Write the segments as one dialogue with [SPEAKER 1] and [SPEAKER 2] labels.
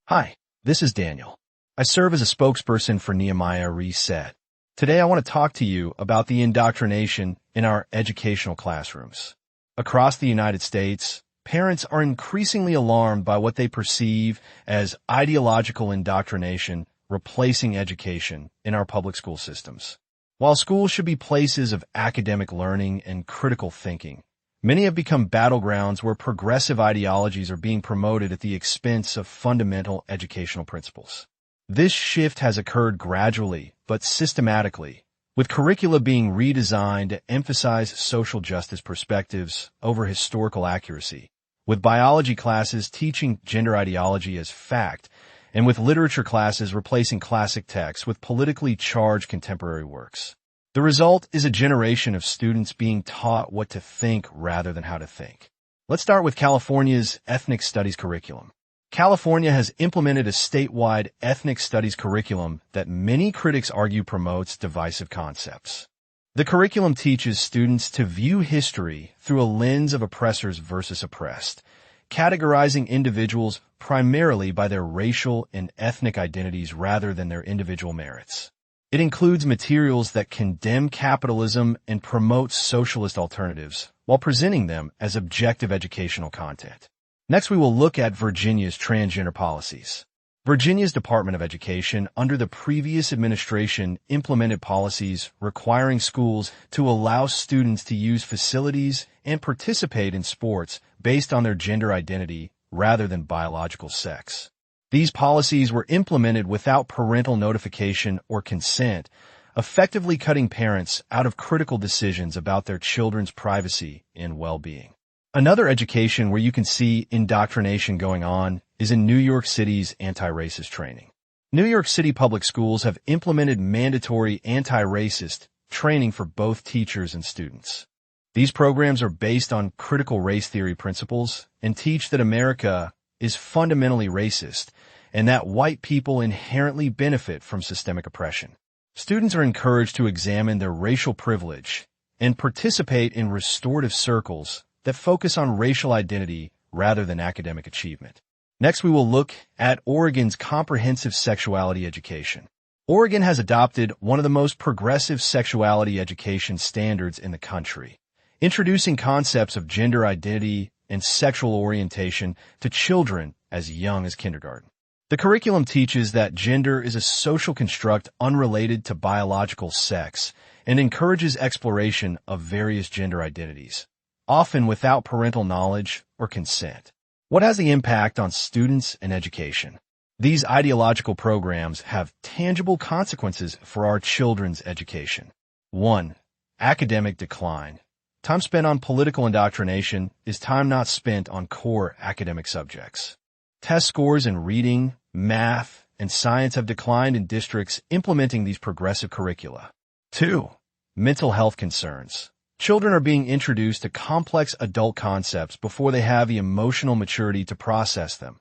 [SPEAKER 1] Hi, this is Daniel. I serve as a spokesperson for Nehemiah Reset. Today I want to talk to you about the indoctrination in our educational classrooms. Across the United States, parents are increasingly alarmed by what they perceive as ideological indoctrination replacing education in our public school systems. While schools should be places of academic learning and critical thinking, many have become battlegrounds where progressive ideologies are being promoted at the expense of fundamental educational principles. This shift has occurred gradually but systematically, with curricula being redesigned to emphasize social justice perspectives over historical accuracy, with biology classes teaching gender ideology as fact, and with literature classes replacing classic texts with politically charged contemporary works. The result is a generation of students being taught what to think rather than how to think. Let's start with California's ethnic studies curriculum. California has implemented a statewide ethnic studies curriculum that many critics argue promotes divisive concepts. The curriculum teaches students to view history through a lens of oppressors versus oppressed, categorizing individuals primarily by their racial and ethnic identities rather than their individual merits. It includes materials that condemn capitalism and promote socialist alternatives while presenting them as objective educational content. Next, we will look at Virginia's transgender policies. Virginia's Department of Education, under the previous administration, implemented policies requiring schools to allow students to use facilities and participate in sports based on their gender identity rather than biological sex. These policies were implemented without parental notification or consent, effectively cutting parents out of critical decisions about their children's privacy and well-being. Another education where you can see indoctrination going on is in New York City's anti-racist training. New York City public schools have implemented mandatory anti-racist training for both teachers and students. These programs are based on critical race theory principles and teach that America is fundamentally racist and that white people inherently benefit from systemic oppression. Students are encouraged to examine their racial privilege and participate in restorative circles that focus on racial identity rather than academic achievement. Next, we will look at Oregon's comprehensive sexuality education. Oregon has adopted one of the most progressive sexuality education standards in the country, introducing concepts of gender identity and sexual orientation to children as young as kindergarten. The curriculum teaches that gender is a social construct unrelated to biological sex and encourages exploration of various gender identities, often without parental knowledge or consent. What has the impact on students and education? These ideological programs have tangible consequences for our children's education. 1. Academic decline. Time spent on political indoctrination is time not spent on core academic subjects. Test scores in reading, math, and science have declined in districts implementing these progressive curricula. 2. Mental health concerns. Children are being introduced to complex adult concepts before they have the emotional maturity to process them,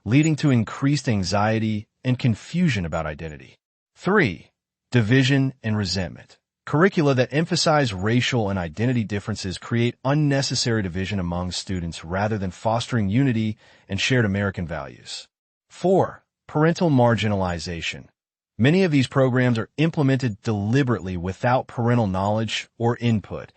[SPEAKER 1] leading to increased anxiety and confusion about identity. 3. Division and resentment. Curricula that emphasize racial and identity differences create unnecessary division among students rather than fostering unity and shared American values. 4. Parental marginalization. Many of these programs are implemented deliberately without parental knowledge or input,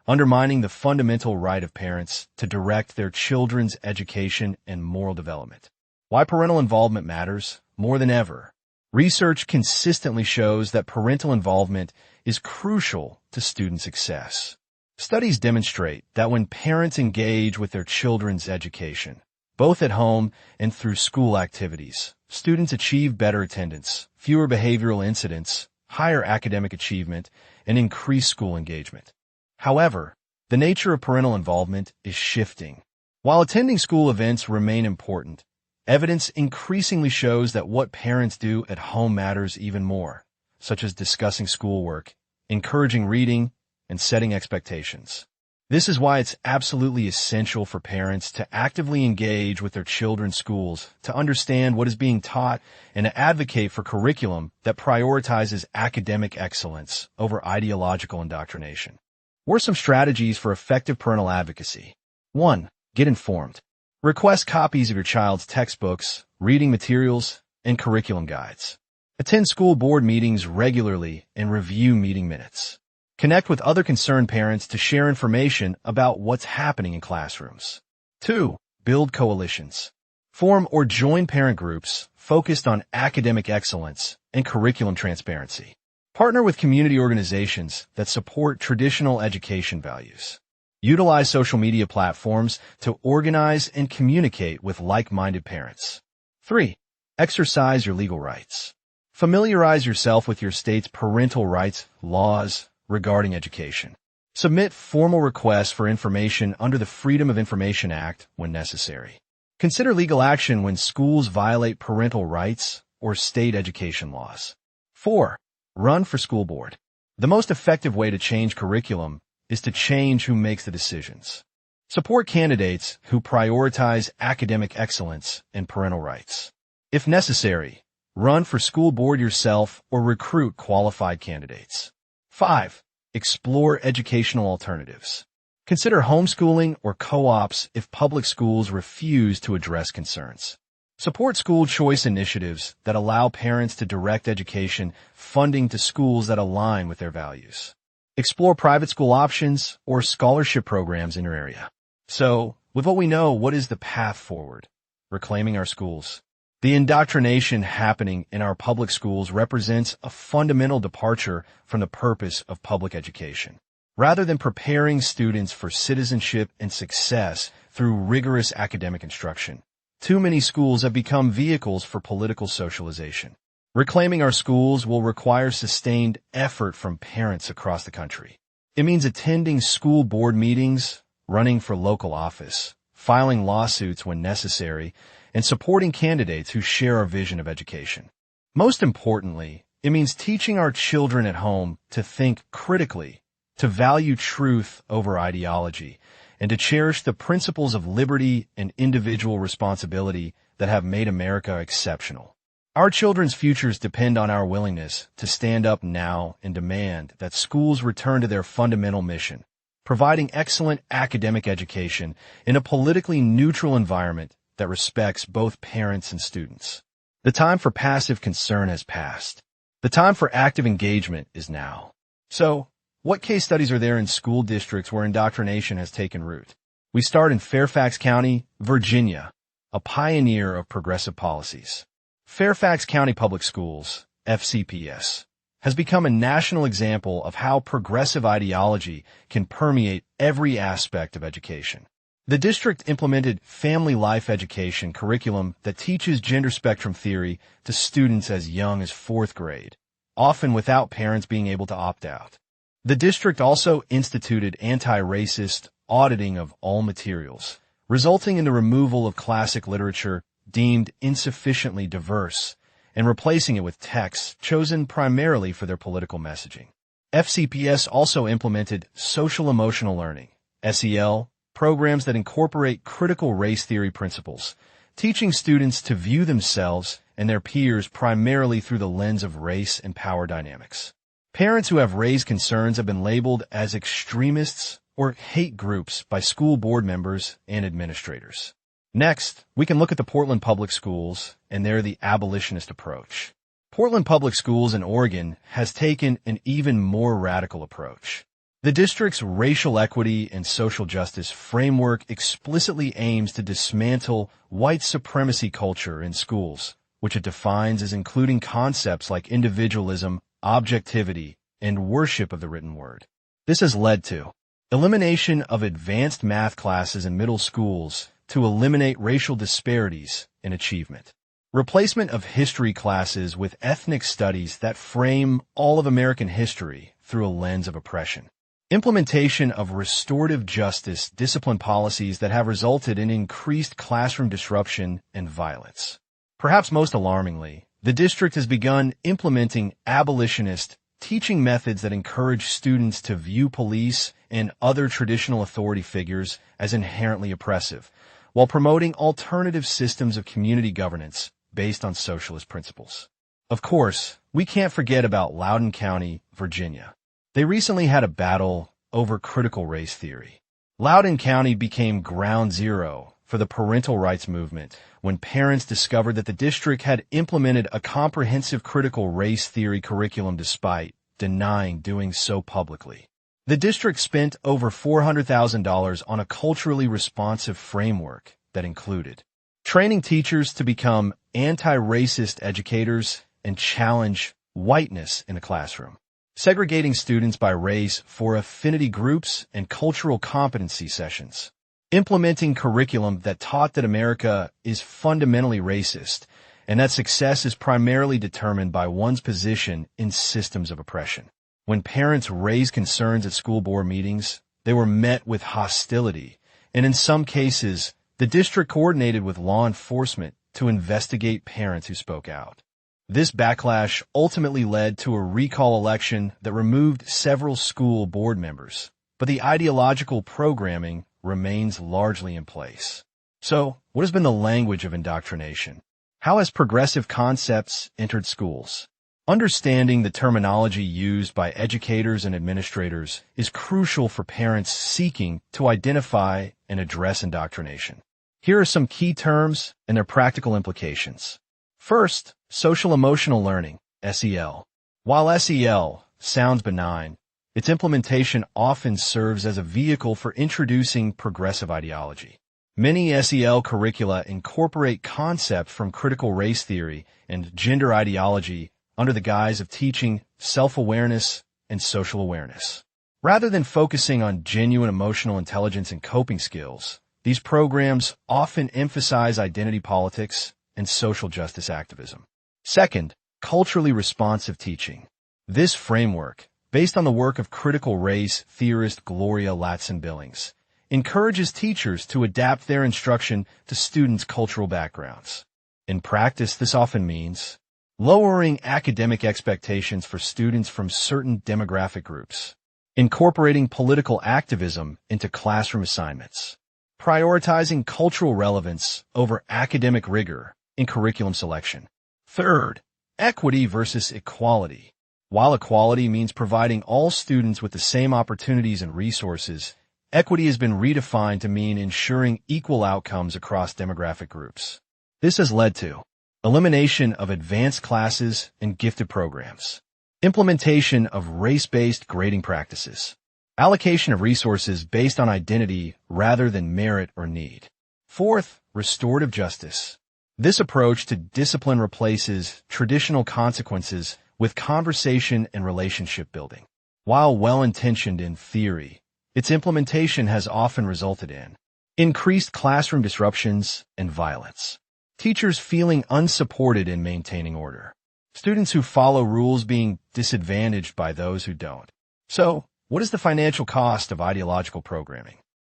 [SPEAKER 1] undermining the fundamental right of parents to direct their children's education and moral development. Why parental involvement matters more than ever. Research consistently shows that parental involvement is crucial to student success. Studies demonstrate that when parents engage with their children's education, both at home and through school activities, students achieve better attendance, fewer behavioral incidents, higher academic achievement, and increased school engagement. However, the nature of parental involvement is shifting. While attending school events remain important, evidence increasingly shows that what parents do at home matters even more, such as discussing schoolwork, encouraging reading, and setting expectations. This is why it's absolutely essential for parents to actively engage with their children's schools, to understand what is being taught, and to advocate for curriculum that prioritizes academic excellence over ideological indoctrination. What are some strategies for effective parental advocacy? 1. Get informed. Request copies of your child's textbooks, reading materials, and curriculum guides. Attend school board meetings regularly and review meeting minutes. Connect with other concerned parents to share information about what's happening in classrooms. 2. Build coalitions. Form or join parent groups focused on academic excellence and curriculum transparency. Partner with community organizations that support traditional education values. Utilize social media platforms to organize and communicate with like-minded parents. 3. Exercise your legal rights. Familiarize yourself with your state's parental rights laws regarding education. Submit formal requests for information under the Freedom of Information Act when necessary. Consider legal action when schools violate parental rights or state education laws. 4. Run for school board. The most effective way to change curriculum is to change who makes the decisions. Support candidates who prioritize academic excellence and parental rights. If necessary, run for school board yourself or recruit qualified candidates. 5. Explore educational alternatives. Consider homeschooling or co-ops if public schools refuse to address concerns. Support school choice initiatives that allow parents to direct education funding to schools that align with their values. Explore private school options or scholarship programs in your area. So, with what we know, what is the path forward? Reclaiming our schools. The indoctrination happening in our public schools represents a fundamental departure from the purpose of public education. Rather than preparing students for citizenship and success through rigorous academic instruction, too many schools have become vehicles for political socialization. Reclaiming our schools will require sustained effort from parents across the country. It means attending school board meetings, running for local office, filing lawsuits when necessary, and supporting candidates who share our vision of education. Most importantly, it means teaching our children at home to think critically, to value truth over ideology, and to cherish the principles of liberty and individual responsibility that have made America exceptional. Our children's futures depend on our willingness to stand up now and demand that schools return to their fundamental mission, providing excellent academic education in a politically neutral environment that respects both parents and students. The time for passive concern has passed. The time for active engagement is now. So, what case studies are there in school districts where indoctrination has taken root? We start in Fairfax County, Virginia, a pioneer of progressive policies. Fairfax County Public Schools, FCPS, has become a national example of how progressive ideology can permeate every aspect of education. The district implemented family life education curriculum that teaches gender spectrum theory to students as young as 4th grade, often without parents being able to opt out. The district also instituted anti-racist auditing of all materials, resulting in the removal of classic literature deemed insufficiently diverse and replacing it with texts chosen primarily for their political messaging. FCPS also implemented social-emotional learning, SEL, programs that incorporate critical race theory principles, teaching students to view themselves and their peers primarily through the lens of race and power dynamics. Parents who have raised concerns have been labeled as extremists or hate groups by school board members and administrators. Next, we can look at the Portland Public Schools and the abolitionist approach. Portland Public Schools in Oregon has taken an even more radical approach. The district's racial equity and social justice framework explicitly aims to dismantle white supremacy culture in schools, which it defines as including concepts like individualism, objectivity, and worship of the written word. This has led to elimination of advanced math classes in middle schools to eliminate racial disparities in achievement, replacement of history classes with ethnic studies that frame all of American history through a lens of oppression, implementation of restorative justice discipline policies that have resulted in increased classroom disruption and violence. Perhaps most alarmingly, the district has begun implementing abolitionist teaching methods that encourage students to view police and other traditional authority figures as inherently oppressive, while promoting alternative systems of community governance based on socialist principles. Of course, we can't forget about Loudoun County, Virginia. They recently had a battle over critical race theory. Loudoun County became ground zero for the parental rights movement when parents discovered that the district had implemented a comprehensive critical race theory curriculum despite denying doing so publicly. The district spent over $400,000 on a culturally responsive framework that included training teachers to become anti-racist educators and challenge whiteness in the classroom, segregating students by race for affinity groups and cultural competency sessions, implementing curriculum that taught that America is fundamentally racist and that success is primarily determined by one's position in systems of oppression. When parents raised concerns at school board meetings, they were met with hostility, and in some cases, the district coordinated with law enforcement to investigate parents who spoke out. This backlash ultimately led to a recall election that removed several school board members, but the ideological programming remains largely in place. So, what has been the language of indoctrination? How has progressive concepts entered schools? Understanding the terminology used by educators and administrators is crucial for parents seeking to identify and address indoctrination. Here are some key terms and their practical implications. First, social-emotional learning, SEL. While SEL sounds benign, its implementation often serves as a vehicle for introducing progressive ideology. Many SEL curricula incorporate concepts from critical race theory and gender ideology under the guise of teaching self-awareness and social awareness. Rather than focusing on genuine emotional intelligence and coping skills, these programs often emphasize identity politics and social justice activism. Second, culturally responsive teaching. This framework, based on the work of critical race theorist Gloria Ladson-Billings, encourages teachers to adapt their instruction to students' cultural backgrounds. In practice, this often means lowering academic expectations for students from certain demographic groups, incorporating political activism into classroom assignments, prioritizing cultural relevance over academic rigor in curriculum selection. Third, equity versus equality. While equality means providing all students with the same opportunities and resources, equity has been redefined to mean ensuring equal outcomes across demographic groups. This has led to elimination of advanced classes and gifted programs, implementation of race-based grading practices, allocation of resources based on identity rather than merit or need. Fourth, restorative justice. This approach to discipline replaces traditional consequences with conversation and relationship building. While well-intentioned in theory, its implementation has often resulted in increased classroom disruptions and violence, teachers feeling unsupported in maintaining order, students who follow rules being disadvantaged by those who don't. So, what is the financial cost of ideological programming?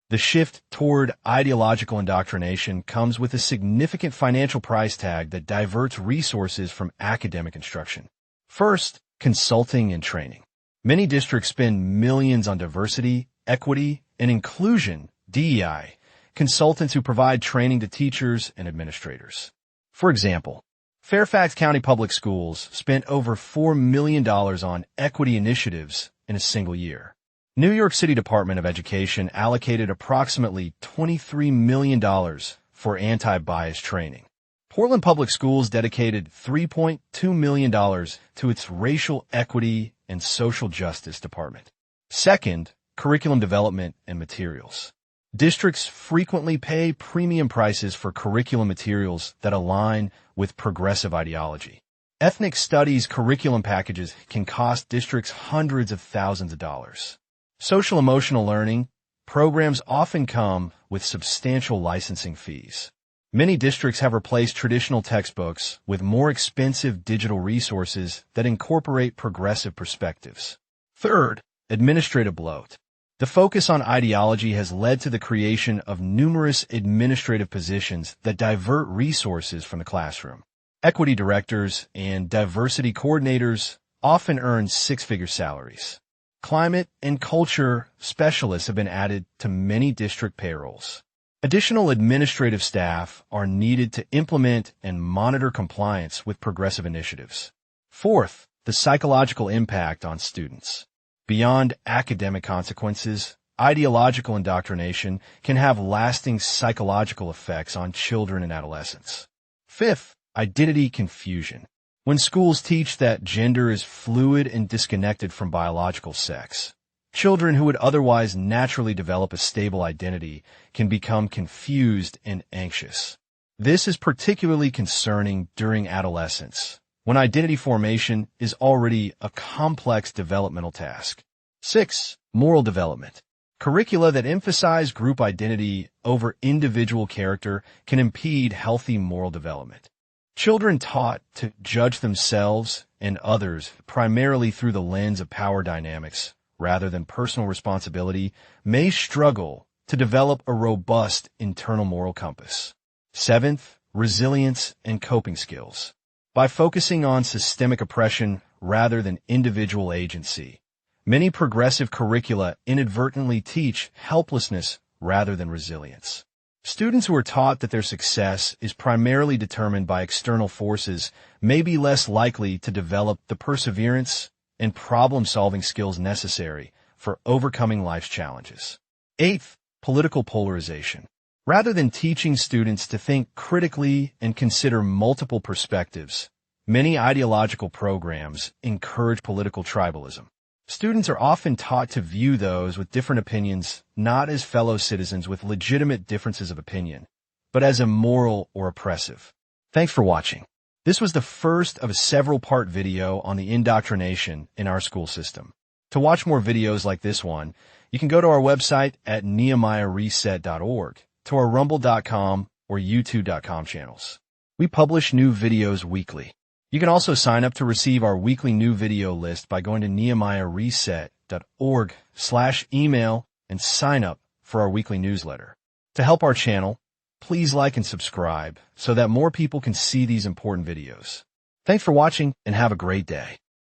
[SPEAKER 1] The shift toward ideological indoctrination comes with a significant financial price tag that diverts resources from academic instruction. First, consulting and training. Many districts spend millions on diversity, equity, and inclusion, DEI, consultants who provide training to teachers and administrators. For example, Fairfax County Public Schools spent over $4 million on equity initiatives in a single year. New York City Department of Education allocated approximately $23 million for anti-bias training. Portland Public Schools dedicated $3.2 million to its Racial Equity and Social Justice Department. Second, curriculum development and materials. Districts frequently pay premium prices for curriculum materials that align with progressive ideology. Ethnic studies curriculum packages can cost districts hundreds of thousands of dollars. Social-emotional learning programs often come with substantial licensing fees. Many districts have replaced traditional textbooks with more expensive digital resources that incorporate progressive perspectives. Third, administrative bloat. The focus on ideology has led to the creation of numerous administrative positions that divert resources from the classroom. Equity directors and diversity coordinators often earn six-figure salaries. Climate and culture specialists have been added to many district payrolls. Additional administrative staff are needed to implement and monitor compliance with progressive initiatives. Fourth, the psychological impact on students. Beyond academic consequences, ideological indoctrination can have lasting psychological effects on children and adolescents. Fifth, identity confusion. When schools teach that gender is fluid and disconnected from biological sex, children who would otherwise naturally develop a stable identity can become confused and anxious. This is particularly concerning during adolescence, when identity formation is already a complex developmental task. 6. Moral development. Curricula that emphasize group identity over individual character can impede healthy moral development. Children taught to judge themselves and others primarily through the lens of power dynamics rather than personal responsibility may struggle to develop a robust internal moral compass. 7th, resilience and coping skills. By focusing on systemic oppression rather than individual agency, many progressive curricula inadvertently teach helplessness rather than resilience. Students who are taught that their success is primarily determined by external forces may be less likely to develop the perseverance and problem-solving skills necessary for overcoming life's challenges. 8th, political polarization. Rather than teaching students to think critically and consider multiple perspectives, many ideological programs encourage political tribalism. Students are often taught to view those with different opinions not as fellow citizens with legitimate differences of opinion, but as immoral or oppressive. Thanks for watching. This was the first of a several-part video on the indoctrination in our school system. To watch more videos like this one, you can go to our website at nehemiahreset.org, to our rumble.com or youtube.com channels. We publish new videos weekly. You can also sign up to receive our weekly new video list by going to nehemiahreset.org/email and sign up for our weekly newsletter. To help our channel, please like and subscribe so that more people can see these important videos. Thanks for watching and have a great day.